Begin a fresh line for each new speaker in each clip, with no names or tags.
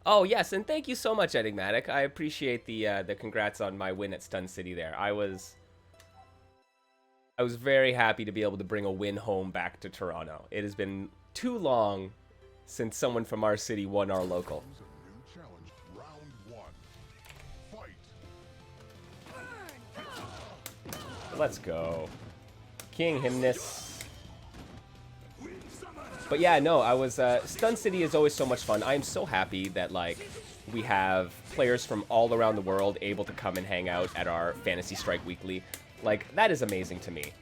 Oh yes, and thank you so much, Enigmatic. I appreciate the congrats on my win at Stun City there. I was very happy to be able to bring a win home back to Toronto. It has been too long since someone from our city won our local. Let's go. King Hymnus. But yeah, no, I was Stun City is always so much fun. I am so happy that like we have players from all around the world able to come and hang out at our Fantasy Strike Weekly. Like that is amazing to me.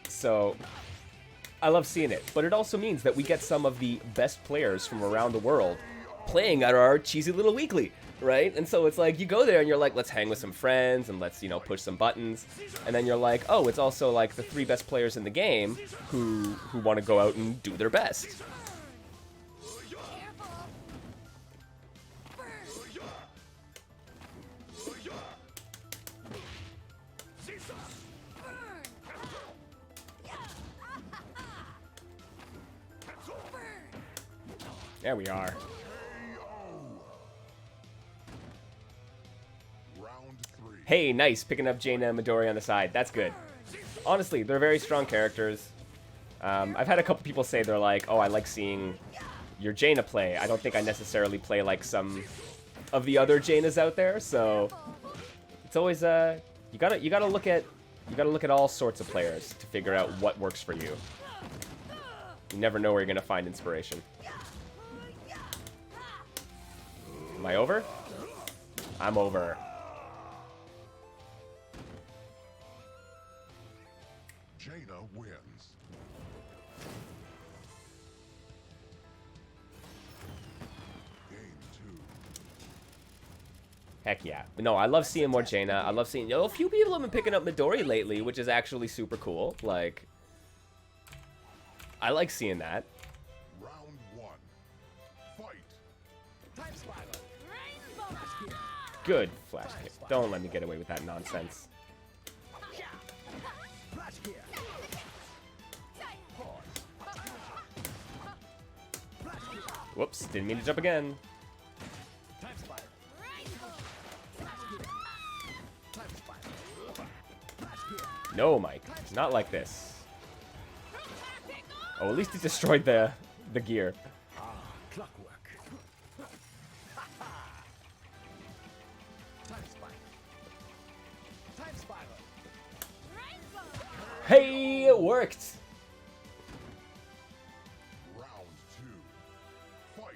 So I love seeing it, but it also means that we get some of the best players from around the world playing at our cheesy little weekly, right? And so it's like you go there and you're like, let's hang with some friends and let's, push some buttons. And then you're like, oh, it's also like the 3 best players in the game who want to go out and do their best. There we are. Hey, nice. Picking up Jaina and Midori on the side. That's good. Honestly, they're very strong characters. I've had a couple people say they're like, oh, I like seeing your Jaina play. I don't think I necessarily play like some of the other Jainas out there, so it's always you gotta look at all sorts of players to figure out what works for you. You never know where you're gonna find inspiration. Am I over? I'm over.
Jaina wins. Game 2.
Heck yeah. No, I love seeing more Jaina. I love seeing... a few people have been picking up Midori lately, which is actually super cool. Like, I like seeing that.
Round 1. Fight.
Good flash kick. Don't let me get away with that nonsense. Whoops, didn't mean to jump again. No, Mike, not like this. Oh, at least it destroyed the gear. Hey, it worked!
Round 2. Fight.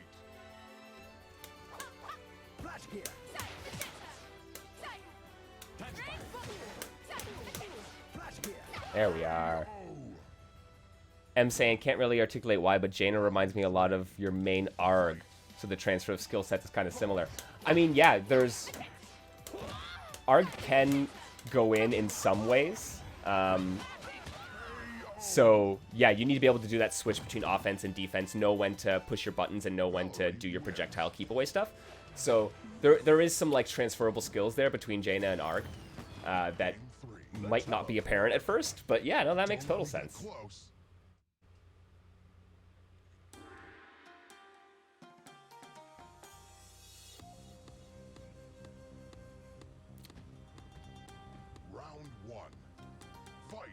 There we are. M saying, can't really articulate why, but Jaina reminds me a lot of your main ARG, so the transfer of skill sets is kind of similar. I mean, yeah, there's... ARG can go in some ways. So, yeah, you need to be able to do that switch between offense and defense, know when to push your buttons and know when to do your projectile keep away stuff. So, there is some, like, transferable skills there between Jaina and ARG that might not be apparent at first, but yeah, no, that makes total sense.
Round 1. Fight.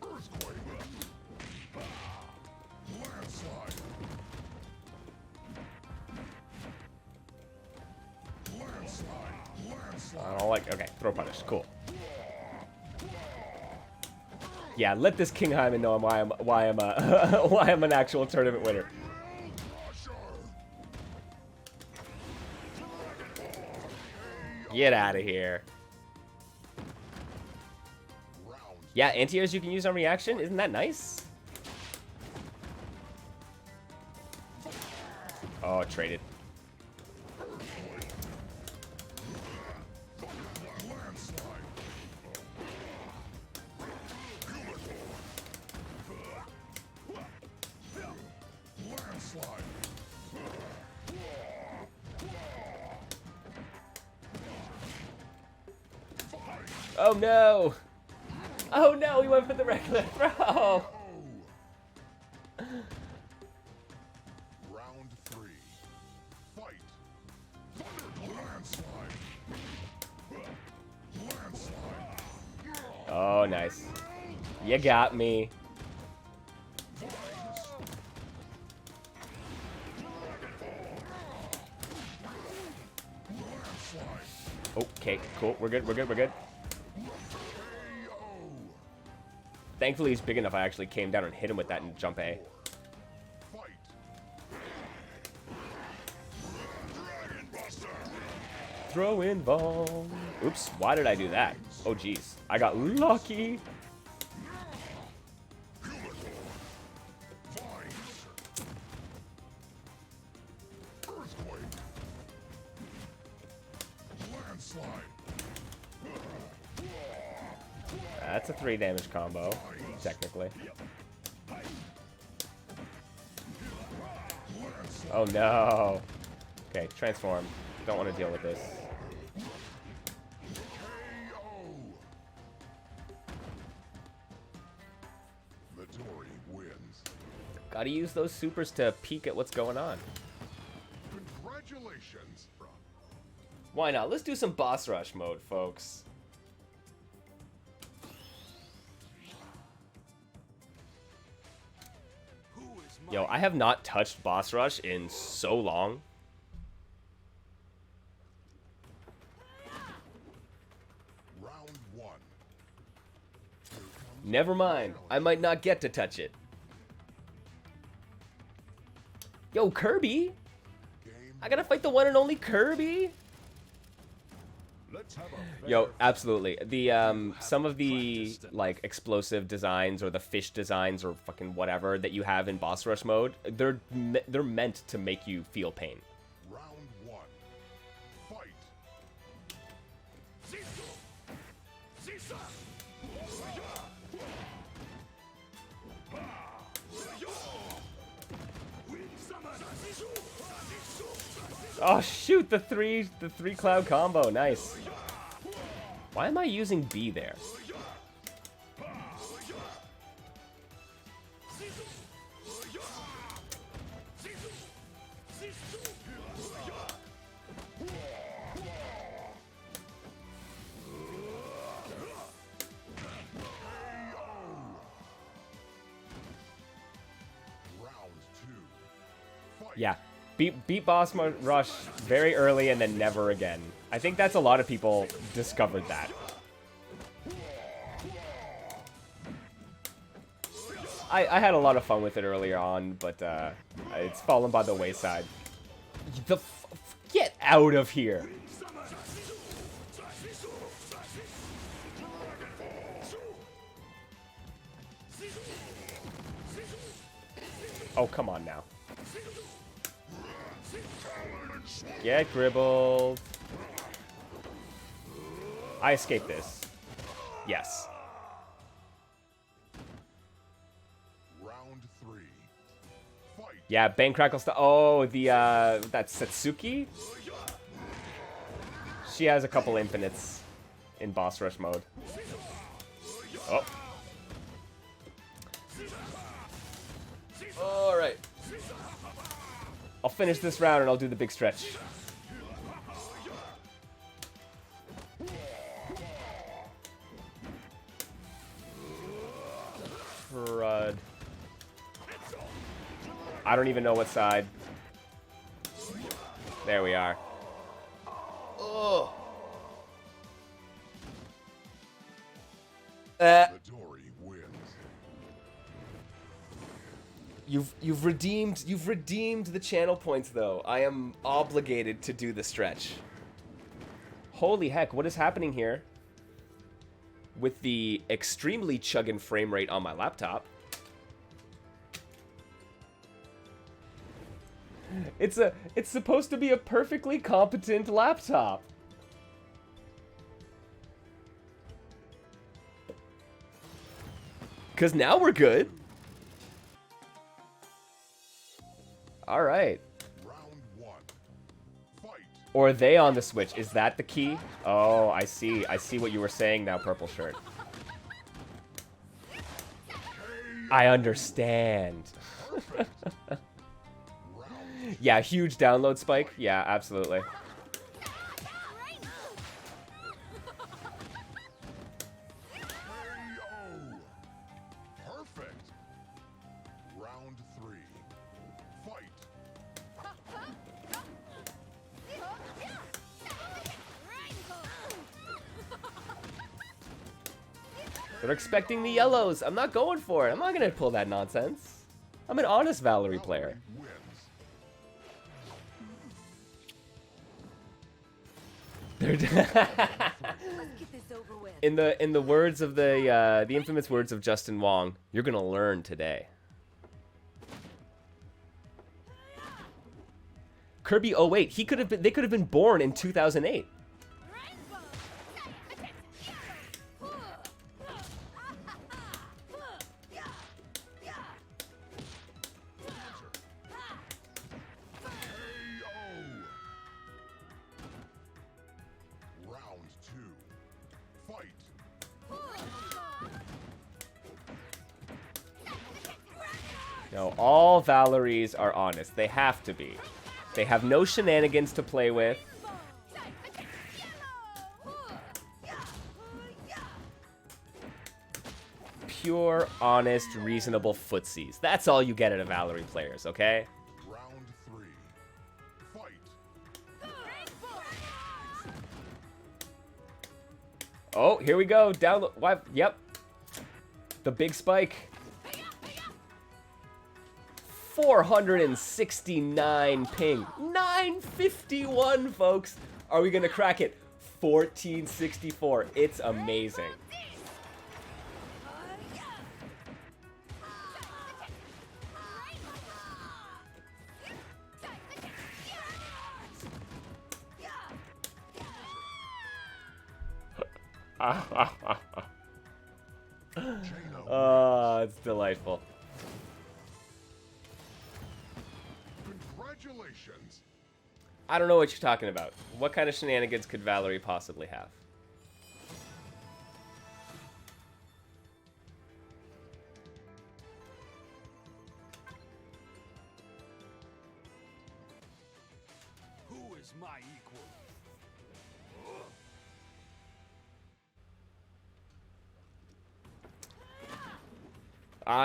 Earthquake. Landslide.
I don't like... Okay, throw punish. Cool. Yeah, let this King Hyman know why I'm an actual tournament winner. Get out of here. Yeah, anti-airs you can use on reaction. Isn't that nice? Oh, traded. Oh no! Oh no, he went for the regular throw!
Round 3. Fight. Thunder landslide. Landslide.
Oh, nice. You got me. Okay, cool. We're good. We're good. We're good. Thankfully, he's big enough I actually came down and hit him with that and jump A. Throw in ball. Oops, why did I do that? Oh, jeez. I got lucky. That's a 3 damage combo, technically. Oh no. Okay, transform. Don't want to deal with this. Gotta use those supers to peek at what's going on.
Congratulations.
Why not? Let's do some boss rush mode, folks. Yo, I have not touched boss rush in so long.
Round 1.
Never mind. I might not get to touch it. Yo, Kirby! I gotta fight the one and only Kirby? Yo, absolutely. The some of the like explosive designs or the fish designs or fucking whatever that you have in boss rush mode, they're meant to make you feel pain.
Round 1. Fight.
Oh shoot, the three cloud combo, nice. Why am I using B there? Yeah, beat boss rush very early and then never again. I think that's a lot of people discovered that. I had a lot of fun with it earlier on, but it's fallen by the wayside. Get out of here! Oh, come on now. Get gribbled. I escaped this. Yes.
Round 3. Fight.
Yeah, Bang Crackle stuff. Oh, that's Satsuki? She has a couple infinites in boss rush mode. Oh. Alright. I'll finish this round and I'll do the big stretch. Crud. I don't even know what side. There we are. Oh.
Midori wins.
You've redeemed the channel points though. I am obligated to do the stretch. Holy heck, what is happening here? With the extremely chugging frame rate on my laptop. It's supposed to be a perfectly competent laptop. Cause now we're good. All right.
Round 1. Fight.
Or are they on the Switch? Is that the key? Oh, I see. I see what you were saying now, purple shirt. I understand. Yeah, huge download spike. Yeah, absolutely.
Perfect. Round 3. Fight.
They're expecting the yellows. I'm not going for it. I'm not going to pull that nonsense. I'm an honest Valerie player. They're in the words of the infamous words of Justin Wong, you're gonna learn today. Kirby 08, they could have been born in 2008. No, all Valeries are honest. They have to be. They have no shenanigans to play with. Pure, honest, reasonable footsies. That's all you get out of Valerie players, okay?
Round 3. Fight.
Oh, here we go. Download. What? Yep. The big spike. 469 ping. 951, folks. Are we going to crack it? 1464. It's amazing. Oh, it's delightful.
Congratulations.
I don't know what you're talking about. What kind of shenanigans could Valerie possibly have?
Who is my equal?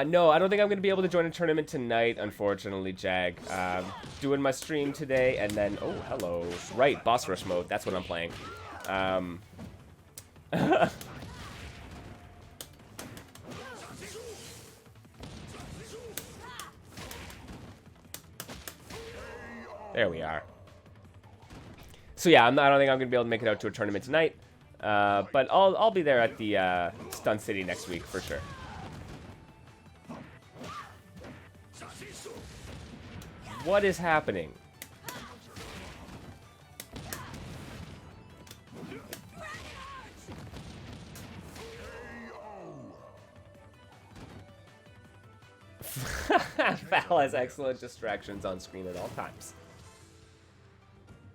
No, I don't think I'm going to be able to join a tournament tonight, unfortunately, Jag. Doing my stream today, and then... Oh, hello. Right, boss rush mode. That's what I'm playing. There we are. So yeah, I don't think I'm going to be able to make it out to a tournament tonight. But I'll be there at the Stunt City next week, for sure. What is happening? Val has excellent distractions on screen at all times.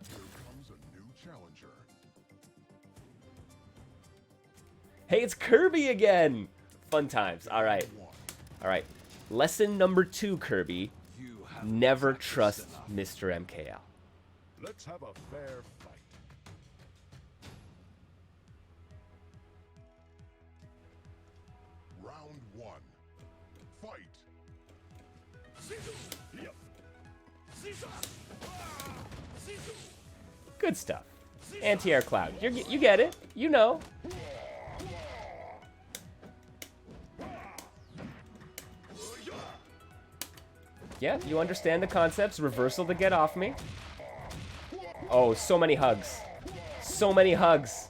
Here comes a new challenger.
Hey, it's Kirby again! Fun times. All right. All right. Lesson number 2, Kirby. Never trust Mr. MKL.
Let's have a fair fight. Round 1. Fight.
Good stuff. Anti-air cloud. You get it. You know. Yeah, you understand the concepts. Reversal to get off me. Oh, so many hugs. So many hugs.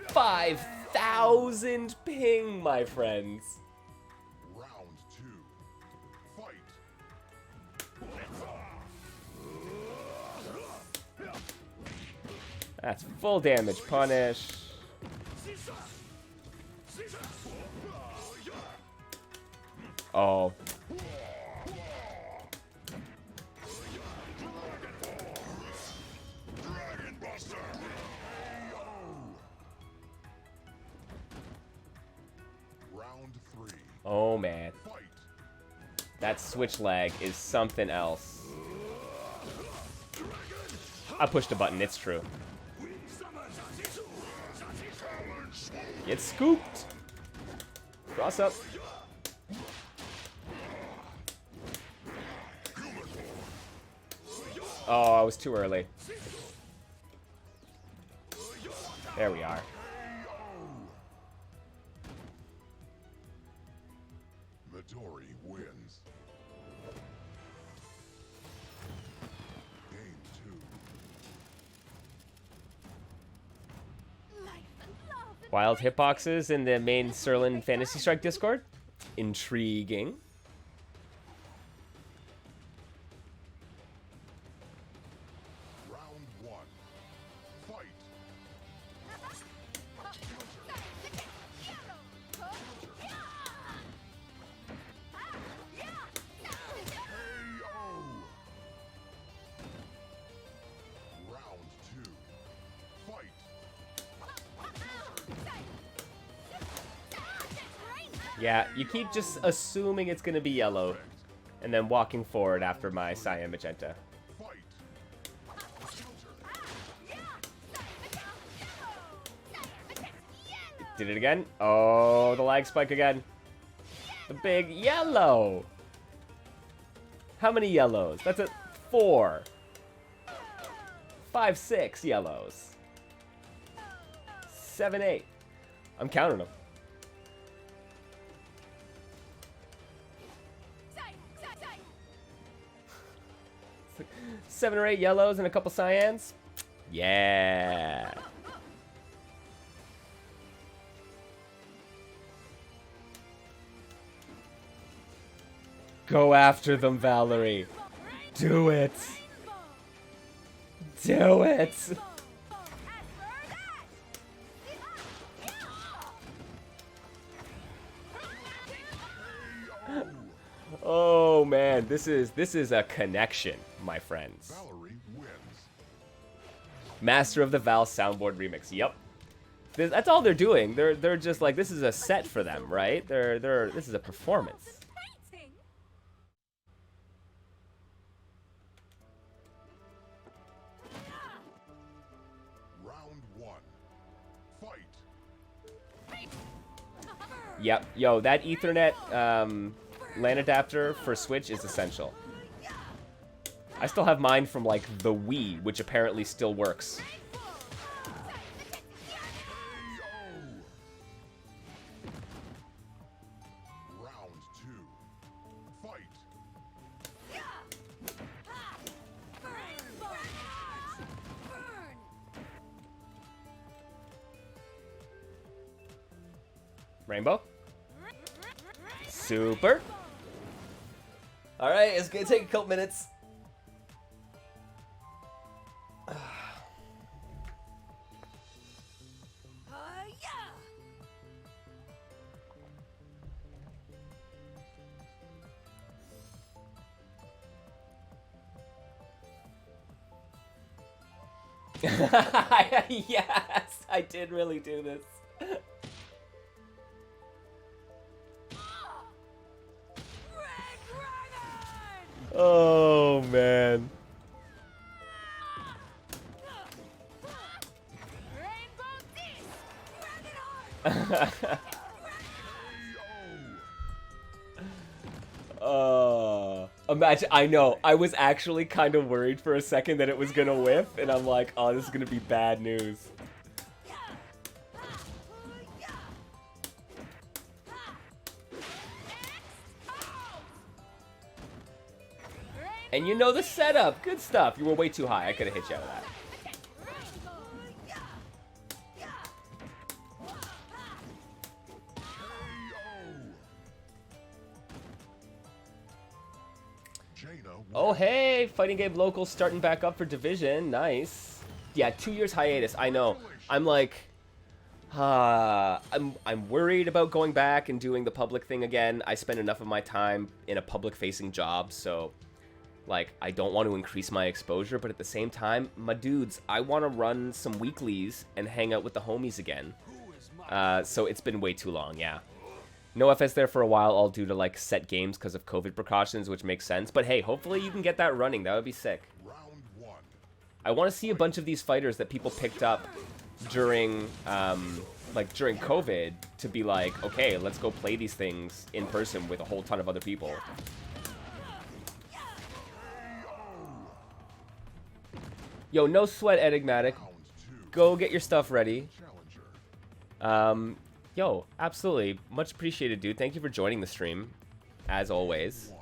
$5,000 ping, my friends.
Round 2. Fight.
That's full damage punish. Oh. Oh, man.
Fight.
That switch lag is something else. I pushed a button, it's true. Get scooped. Cross up. Oh, I was too early. There we are.
Midori wins. Game 2.
Wild hitboxes in the main Serlin Fantasy Strike Discord. Intriguing.
Round 1. Fight. KO. Round 2. Fight.
Yeah, you keep just assuming it's going to be yellow, and then walking forward after my cyan magenta.
Fight.
Did it again? Oh, the lag spike again. The big yellow. How many yellows? That's a 4. 5, 6 yellows. 7, 8. I'm counting them. 7 or 8 yellows and a couple cyans. Yeah. Go after them, Valerie. Do it. Do it. Oh man, this is a connection, my friends.
Valerie wins.
Master of the Val soundboard remix. Yep. That's all they're doing. They're just like, this is a set for them, right? This is a performance.
Round 1. Fight.
Yep. Yo, that Ethernet LAN adapter for Switch is essential. I still have mine from like the Wii, which apparently still works.
Round 2. Fight.
Rainbow. Super. All right, it's gonna take a couple minutes. Yes, I did really do this. Oh man. Imagine, I know, I was actually kind of worried for a second that it was gonna whiff, and I'm like, oh, this is gonna be bad news. And you know the setup. Good stuff. You were way too high. I could have hit you out of that. Oh, hey. Fighting Game Local starting back up for Division. Nice. Yeah, 2 years hiatus. I know. I'm like... I'm worried about going back and doing the public thing again. I spend enough of my time in a public-facing job, so... Like, I don't want to increase my exposure, but at the same time, my dudes, I want to run some weeklies and hang out with the homies again. So it's been way too long, yeah. No FS there for a while, all due to like set games because of COVID precautions, which makes sense. But hey, hopefully you can get that running. That would be sick.
Round one.
I want to see a bunch of these fighters that people picked up during during COVID to be like, okay, let's go play these things in person with a whole ton of other people. Yo, no sweat, Enigmatic.
Round two.
Go get your stuff ready.
Challenger.
Yo, absolutely. Much appreciated, dude. Thank you for joining the stream, as always.
One.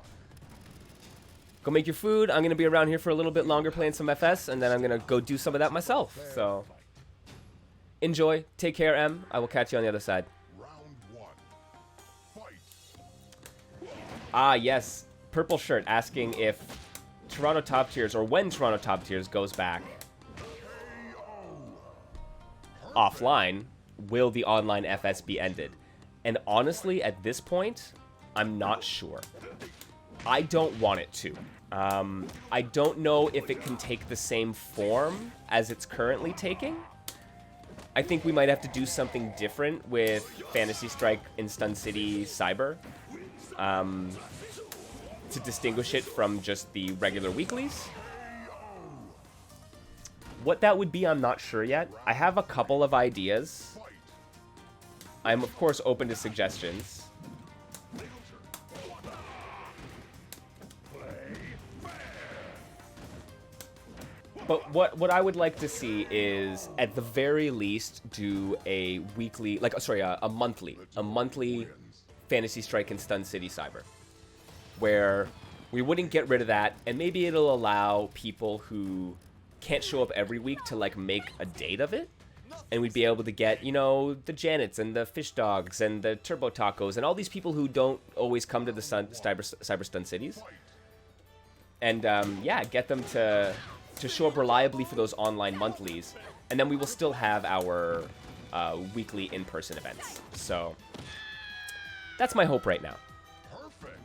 Go make your food. I'm going to be around here for a little bit longer playing some FS, and then I'm going to go do some of that myself. So, enjoy. Take care, M. I will catch you on the other side.
Round one. Fight.
Ah, yes. Purple Shirt asking if Toronto Top Tiers, or when Toronto Top Tiers goes back offline, will the online FS be ended? And honestly, at this point, I'm not sure. I don't want it to. I don't know if it can take the same form as it's currently taking. I think we might have to do something different with Fantasy Strike and Stun City Cyber to distinguish it from just the regular weeklies. What that would be, I'm not sure yet. I have a couple of ideas. I'm, of course, open to suggestions. But what I would like to see is, at the very least, do a weekly, a monthly Fantasy Strike and Stun City Cyber, where we wouldn't get rid of that, and maybe it'll allow people who can't show up every week to like make a date of it, and we'd be able to get, you know, the Janets and the Fish Dogs and the Turbo Tacos and all these people who don't always come to the Cyber Stun Cities, and yeah, get them to show up reliably for those online monthlies, and then we will still have our weekly in-person events. So that's my hope right now.
Perfect.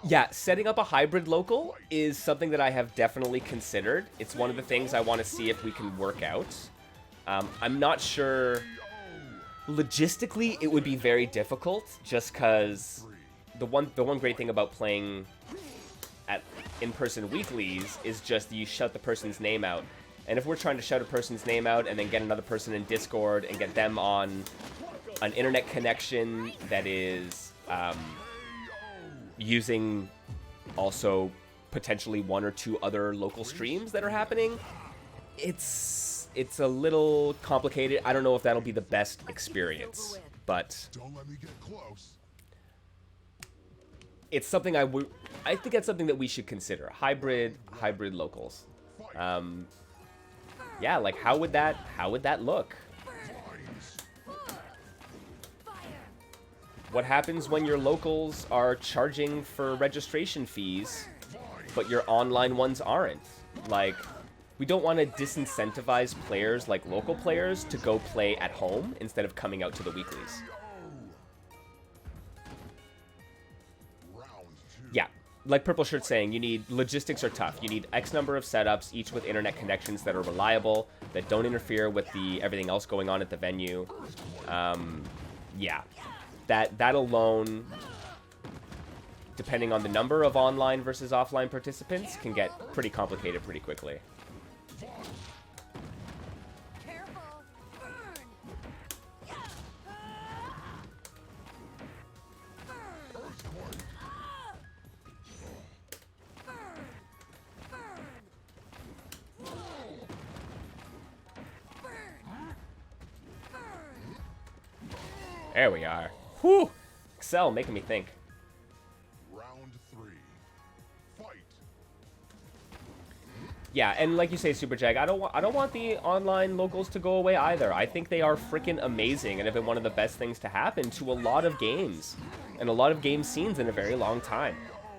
Yeah, setting up a hybrid local is something that I have definitely considered. It's one of the things I want to see if we can work out. I'm not sure. Logistically, it would be very difficult, just because the one great thing about playing at in-person weeklies is just you shout the person's name out. And if we're trying to shout a person's name out and then get another person in Discord and get them on an internet connection that is using also potentially one or two other local streams that are happening, it's a little complicated. I don't know if that'll be the best experience, but
Don't let me get close.
it's something I think that's something that we should consider. Hybrid locals. Yeah, like how would that look? What happens when your locals are charging for registration fees, but your online ones aren't? Like, we don't want to disincentivize players like local players to go play at home instead of coming out to the weeklies.
Round two.
Yeah, like Purple Shirt saying, you need, logistics are tough. You need X number of setups, each with internet connections that are reliable, that don't interfere with everything else going on at the venue. Yeah, that alone, depending on the number of online versus offline participants, can get pretty complicated pretty quickly.
Careful.
There we are. Whew! Excel making me think.
Round three. Fight.
Yeah, and like you say, Super Jag, I don't want the online locals to go away either. I think they are freaking amazing and have been one of the best things to happen to a lot of games and a lot of game scenes in a very long time.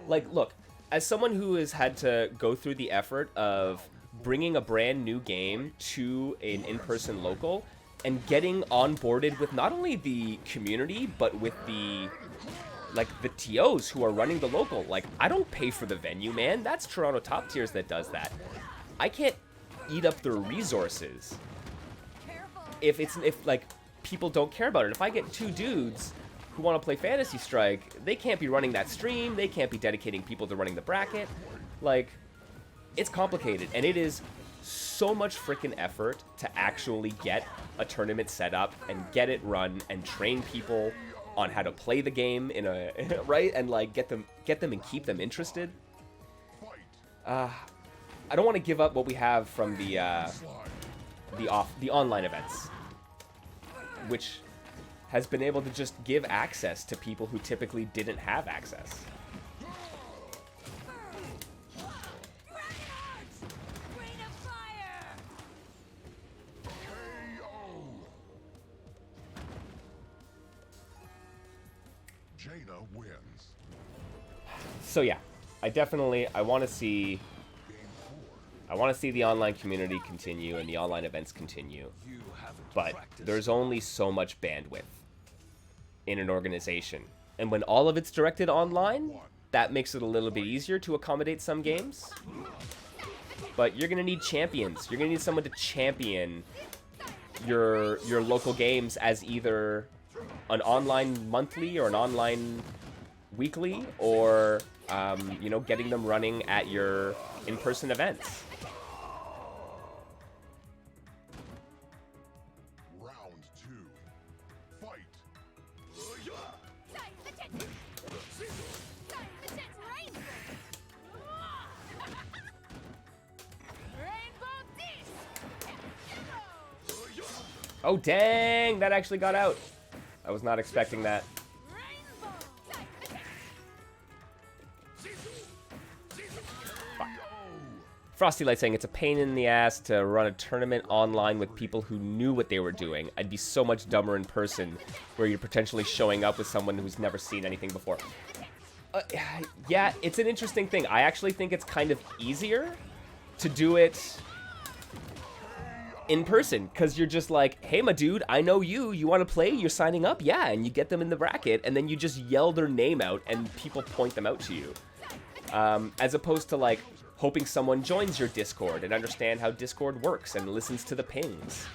Like, look, as someone who has had to go through the effort of bringing a brand new game to an in-person local and getting onboarded with not only the community, but with the TOs who are running the local. Like, I don't pay for the venue, man. That's Toronto Top Tiers that does that. I can't eat up their resources if like people don't care about it. If I get two dudes who want to play Fantasy Strike, they can't be running that stream. They can't be dedicating people to running the bracket. Like, it's complicated, and it is so much freaking effort to actually get a tournament set up and get it run and train people on how to play the game in a right, and like get them and keep them interested. I don't want to give up what we have from the online events, which has been able to just give access to people who typically didn't have access.
Jaina wins.
So yeah, I want to see the online community continue and the online events continue. But there's only so much bandwidth in an organization. And when all of it's directed online, that makes it a little bit easier to accommodate some games. But you're going to need champions. You're going to need someone to champion your local games as either an online monthly or an online weekly, or you know, getting them running at your in-person events.
Round 2. Fight.
Oh dang, that actually got out. I was not expecting that. Frosty Light saying it's a pain in the ass to run a tournament online with people who knew what they were doing. I'd be so much dumber in person, where you're potentially showing up with someone who's never seen anything before. Yeah, it's an interesting thing. I actually think it's kind of easier to do it in person, because you're just like, hey, my dude, I know you. You want to play? You're signing up? Yeah, and you get them in the bracket, and then you just yell their name out, and people point them out to you. As opposed to, like, hoping someone joins your Discord and understand how Discord works and listens to the pings.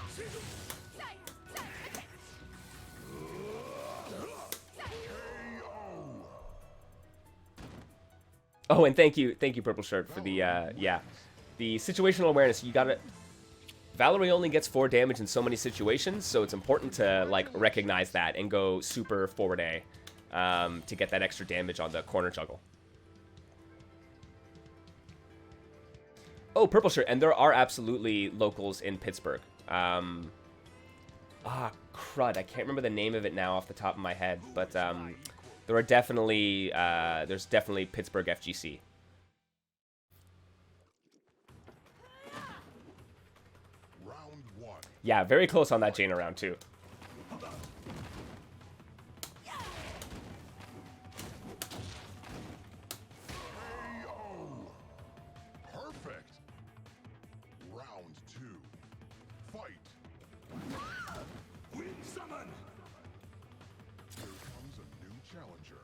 Oh, and thank you, Purple Shirt, for the, yeah. The situational awareness, you gotta... Valerie only gets 4 damage in so many situations, so it's important to, like, recognize that and go super forward A to get that extra damage on the corner juggle. Oh, Purple Shirt, and there are absolutely locals in Pittsburgh. Crud, I can't remember the name of it now off the top of my head, but there are definitely, there's definitely Pittsburgh FGC.
Round 1.
Yeah, very close on that Jaina round, too.
Perfect. Round 2. Fight.
Wind summon.
Here comes a new challenger.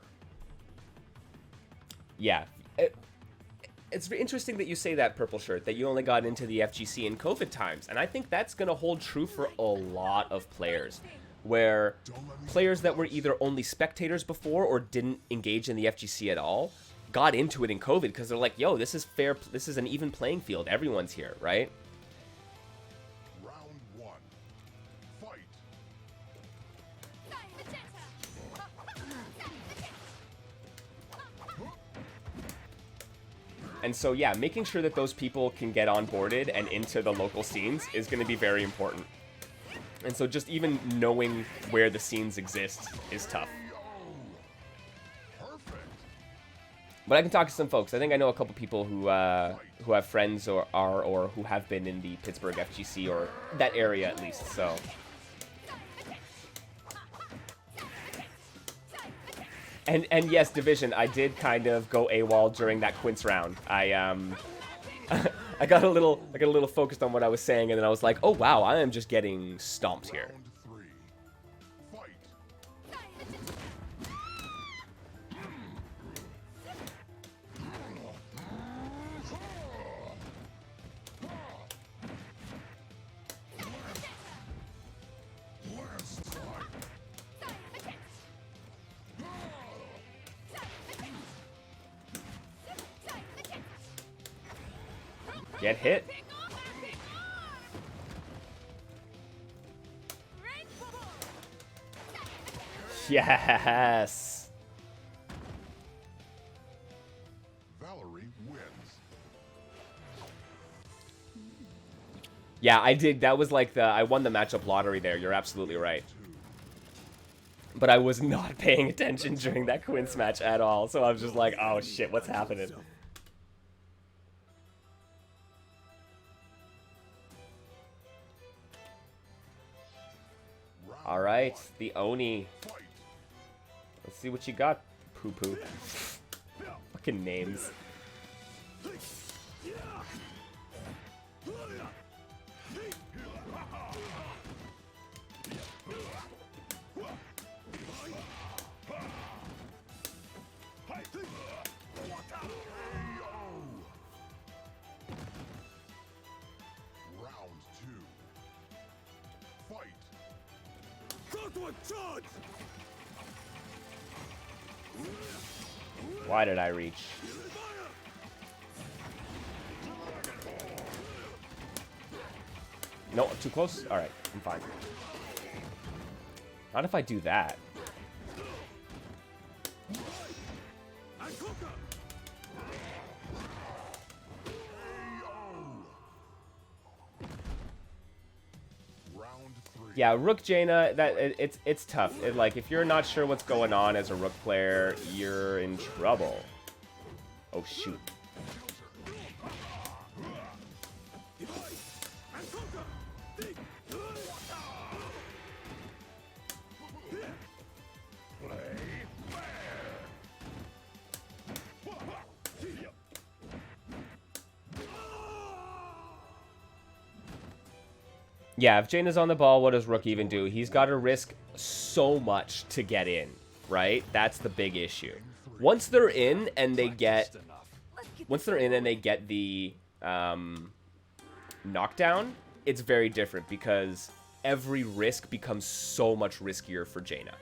Yeah. It's interesting that you say that, Purple Shirt, that you only got into the FGC in COVID times. And I think that's going to hold true for a lot of players, where players that were either only spectators before or didn't engage in the FGC at all got into it in COVID because they're like, yo, this is fair. This is an even playing field. Everyone's here, right?
Round 1. Fight.
And so, yeah, making sure that those people can get onboarded and into the local scenes is going to be very important. And so just even knowing where the scenes exist is tough.
Perfect.
But I can talk to some folks. I think I know a couple people who have friends or who have been in the Pittsburgh FGC, or that area at least, so... And yes, Division, I did kind of go AWOL during that Quince round. I got a little focused on what I was saying, and then I was like, oh wow, I am just getting stomped here.
Round 3. Fight.
Get hit. Yes.
Valerie wins.
Yeah, I did. That was like I won the matchup lottery there. You're absolutely right. But I was not paying attention during that Quince match at all. So I was just like, oh shit, what's happening? All right, the Oni. Let's see what you got, poo-poo. Fucking names. Why did I reach? No, too close? Alright, I'm fine. Not if I do that. Yeah, Rook Jaina, it's tough. Like if you're not sure what's going on as a Rook player, you're in trouble. Oh shoot. Yeah, if Jaina's on the ball, what does Rook even do? He's got to risk so much to get in, right? That's the big issue. Once they're in and they get... Once they're in and they get the knockdown, it's very different because every risk becomes so much riskier for Jaina.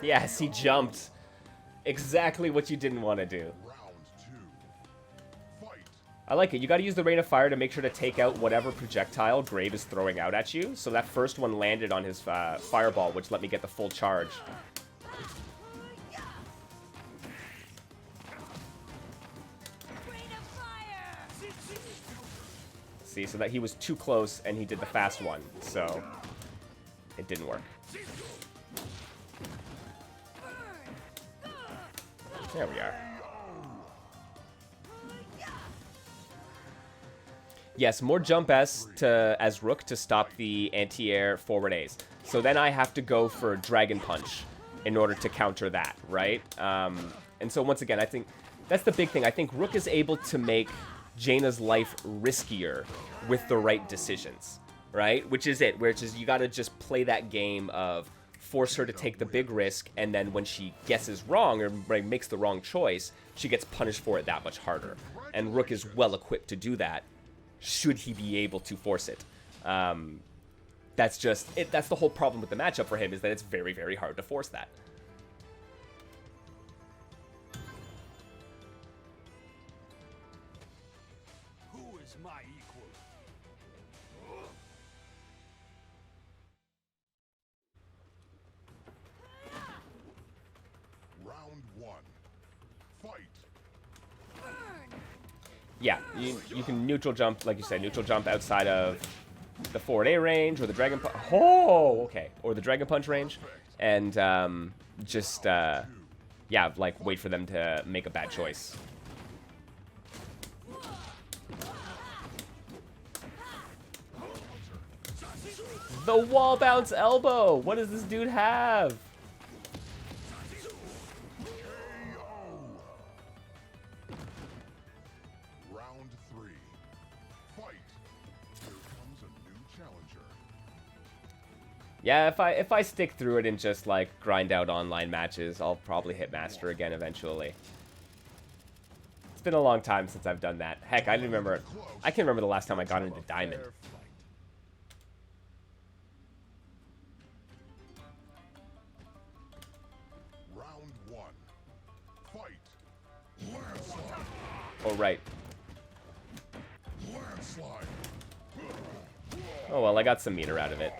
Yes, he jumped. Exactly what you didn't want to do. I like it. You got to use the Rain of Fire to make sure to take out whatever projectile Grave is throwing out at you. So that first one landed on his fireball, which let me get the full charge. See, so that he was too close and he did the fast one. So it didn't work. There we are. Yes, more jump S as Rook to stop the anti-air forward A's. So then I have to go for Dragon Punch in order to counter that, right? And so once again, I think that's the big thing. I think Rook is able to make Jaina's life riskier with the right decisions, right? Which is it, which is you got to just play that game of force her to take the big risk, and then when she guesses wrong or makes the wrong choice, she gets punished for it that much harder. And Rook is well equipped to do that, should he be able to force it. That's just it. That's the whole problem with the matchup for him, is that it's very, very hard to force that.
Who is my equal?
Round one. Fight.
Yeah, you can neutral jump, like you said, neutral jump outside of the forward A range or the Dragon Punch. Oh, okay. Or the Dragon Punch range. And yeah, like wait for them to make a bad choice. The wall bounce elbow! What does this dude have?
Round three. Fight. Here comes a new challenger.
Yeah, if I stick through it and just like grind out online matches, I'll probably hit master again eventually. It's been a long time since I've done that. Heck, I can remember the last time I got into diamond.
Round 1. Fight. Landslide.
Oh right.
Landslide.
Oh well, I got some meter out of it.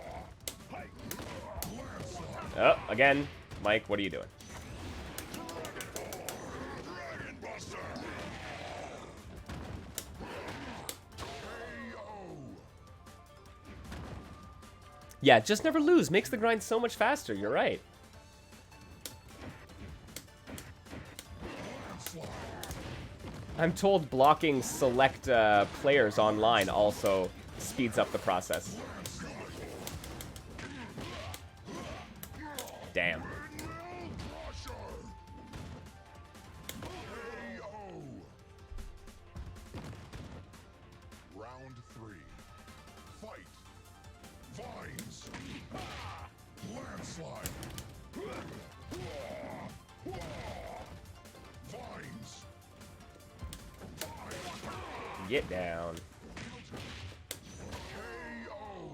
Oh, again, Mike, what are you doing? Yeah, just never lose. Makes the grind so much faster. You're right. I'm told blocking select players online also speeds up the process. Damn.
Round 3. Fight. Vines. Landslide. Vines.
Get down.
KO.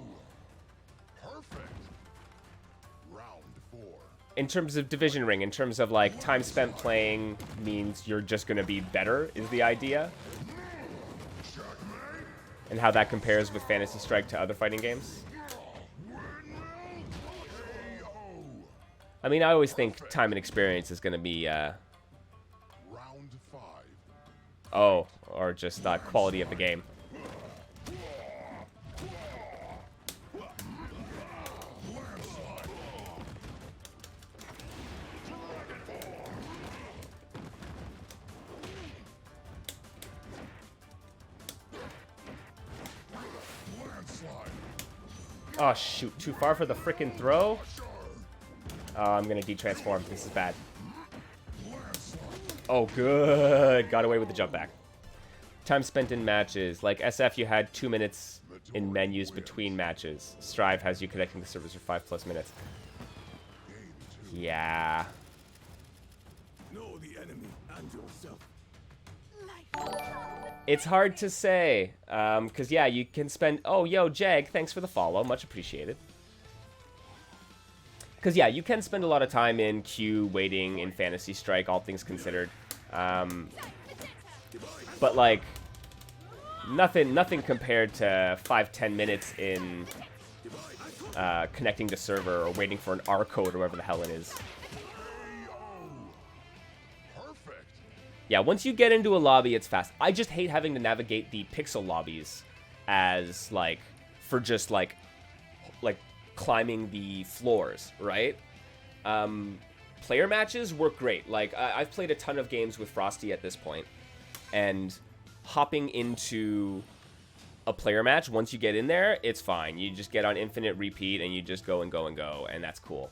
Perfect. Round 4.
In terms of division ring, in terms of like time spent playing means you're just gonna be better is the idea. And how that compares with Fantasy Strike to other fighting games. I mean, I always think time and experience is gonna be
Round 5.
oh, or just quality of the game. Oh shoot, too far for the frickin' throw? Oh, I'm gonna de-transform. This is bad. Oh, good. Got away with the jump back. Time spent in matches. Like SF, you had 2 minutes in menus between matches. Strive has you connecting the servers for 5+ minutes. Yeah.
Know the enemy and yourself.
It's hard to say. Because, yeah, you can spend... Oh, yo, Jag, thanks for the follow. Much appreciated. Because, yeah, you can spend a lot of time in queue, waiting, in Fantasy Strike, all things considered. But, like, nothing compared to 5-10 minutes in connecting to server or waiting for an R code or whatever the hell it is. Yeah, once you get into a lobby, it's fast. I just hate having to navigate the pixel lobbies as, like, for just, like climbing the floors, right? Player matches work great. Like, I've played a ton of games with Frosty at this point, and hopping into a player match, once you get in there, it's fine. You just get on infinite repeat, and you just go and go and go, and that's cool.